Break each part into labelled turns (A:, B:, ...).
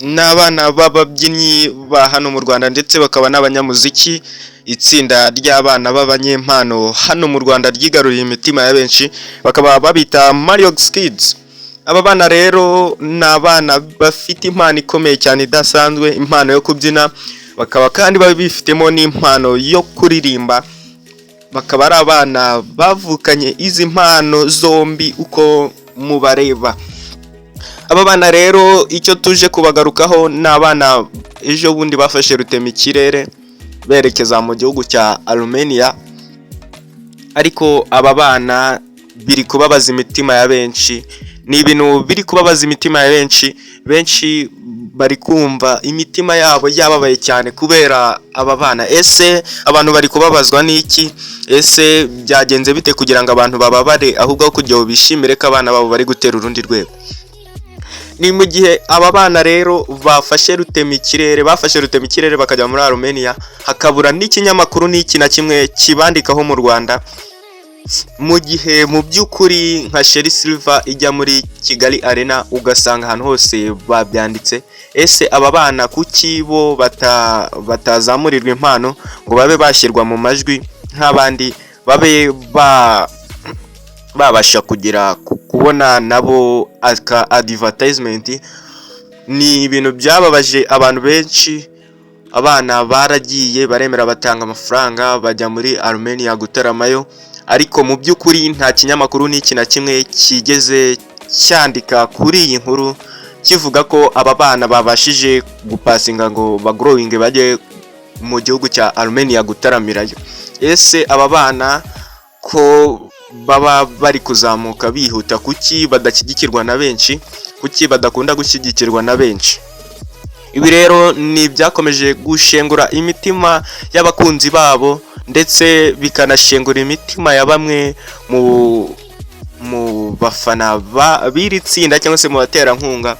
A: n'abana b'ababyinnyi ba hano mu Rwanda ndetse bakaba n'abanyamuziki. Itsinda ry'abana b'abanyempano hano mu Rwanda ryigaruriye imitima ya benshi, bakaba babita Mario Kids. Aba bana rero ni abana bafite impano ikomeye cyane idasanzwe, impano yo kubyina, bakaba kandi babifitemo n'impano yo kuririmba. Bakaba ari abana bavukanye izi mpano zombi uko mubareba. Aba bana rero icyo tuje kubagarukaho ni abana ejo bundi bafashe rutemikirere berekeza mu gihugu cya Armenia, ariko aba bana biri kubabaza imitima ya benshi. Ni ibintu biri kubabaza imitima ya benshi bari kumva imitima yabo yababaye cyane kubera aba bana. Ese abantu bari kubabazwa n'iki? Ese byagenze bite kugira ngo abantu bababare ahubwo kugira ngo bishimire ko abana babo bari gutera urundi rwego? Ni mu gihe aba bana rero bafashe rutemikirere bakajya muri Armenia, hakabura n'ikinyamakuru n'iki na kimwe kibandikaho mu Rwanda, mu gihe mu by'ukuri nka Sheri Silver ijya muri Kigali Arena ugasanga ahantu hose babyanditse. Ese aba bana kuki bo batazamurirwa impano ngo babe bashyirwa mu majwi nk'abandi, babe babasha kugira kubona nabo aka advertisement? Ni ibintu byababaje abantu benshi. Abana baragiye baremera batanga amafaranga bajya muri Armenia gutaramayo, ariko mu by'ukuri nta kinyamakuru n'iki na kimwe kigeze cyandika kuri iyi nkuru kivuga ko aba bana babashije gupasinga ngo bagrowing bajye mu gihugu cya Armenia gutaramirayo. Ese aba bana ko baba bari kuzamuka bihuta, kuki badashyigikirwa na benshi? Kuki badakunda gushyigikirwa na benshi? Ibi rero ni byakomeje gushengura imitima y'abakunzi babo ndetse bikanashengura imitima ya bamwe mu bafana b'iri tsinda cyangwa se mu baterankunga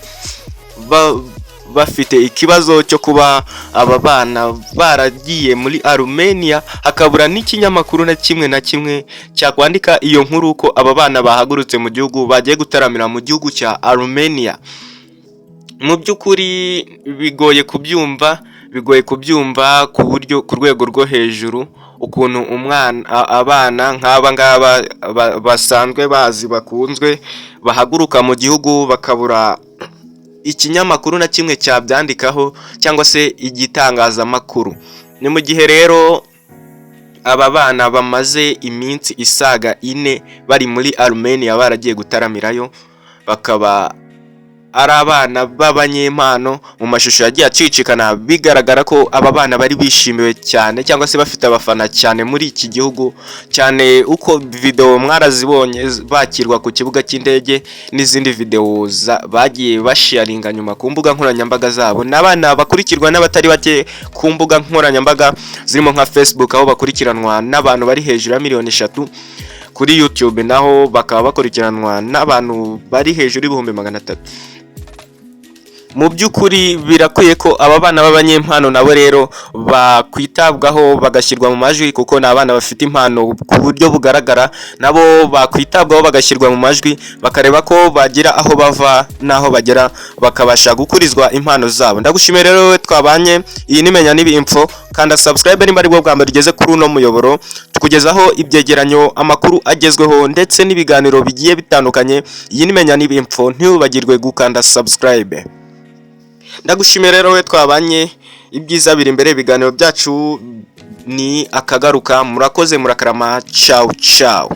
A: bafite ikibazo cyo kuba aba bana baragiye muri Armenia, hakabura n'ikinyamakuru na kimwe cyakwandika iyo nkuru ko aba bana bahagurutse mu gihugu bagiye gutaramira mu gihugu cya Armenia. Mu by'ukuri bigoye kubyumva ku rwego rwo hejuru, ukuntu abana nk'aba ngaba basanzwe bakunzwe bahaguruka mu gihugu bakabura ikinyamakuru na kimwe cyabyandikaho cyangwa se igitangazamakuru. Ni mu gihe rero aba bana bamaze iminsi isaga 4 bari muri Armenia baragiye gutaramirayo, bakaba ari abana b'abanyempano. Mu mashusho yagiye acicikana bigaragara ko aba bana bari bishimiwe cyane cyangwa se bafite abafana cyane muri iki gihugu, cyane uko video mwarazibonye bakirwa ku kibuga cy'indege n'izindi video bagiye basharinga nyuma ku mbuga nkoranyambaga zabo. N'abana bakurikirwa n'abatari bake ku mbuga nkoranyambaga zirimo nka Facebook, aho bakurikiranwa n'abantu bari hejuru ya 3,000,000. Kuri YouTube naho bakaba bakurikiranwa n'abantu bari hejuru y'ibihumbi 300. Mu by'ukuri birakwiye ko aba bana b'abanyempano nabo rero bakwitabwaho bagashyirwa mu majwi, kuko ni abana bafite impano ku buryo bugaragara. Nabo bakwitabwaho bagashyirwa mu majwi, bakareba ko bagira aho bava n'aho bagera, bakabasha gukurizwa impano zabo. Ndagushimiye rero twabanye. Iyi ni Menya Nibi Info, kanda subscribe nimba ari bwo bwa mbere ugeze kuri uno muyoboro, tukugezaho ibyegeranyo, amakuru agezweho ndetse n'ibiganiro bigiye bitandukanye. Iyi ni Menya Nibi Info, ntibagirwe gukanda subscribe. Ndagushimiye rero we twabanye. Ibyiza biri imbere, ibiganiro byacu ni akagaruka. Murakoze, murakarama. Ciao ciao.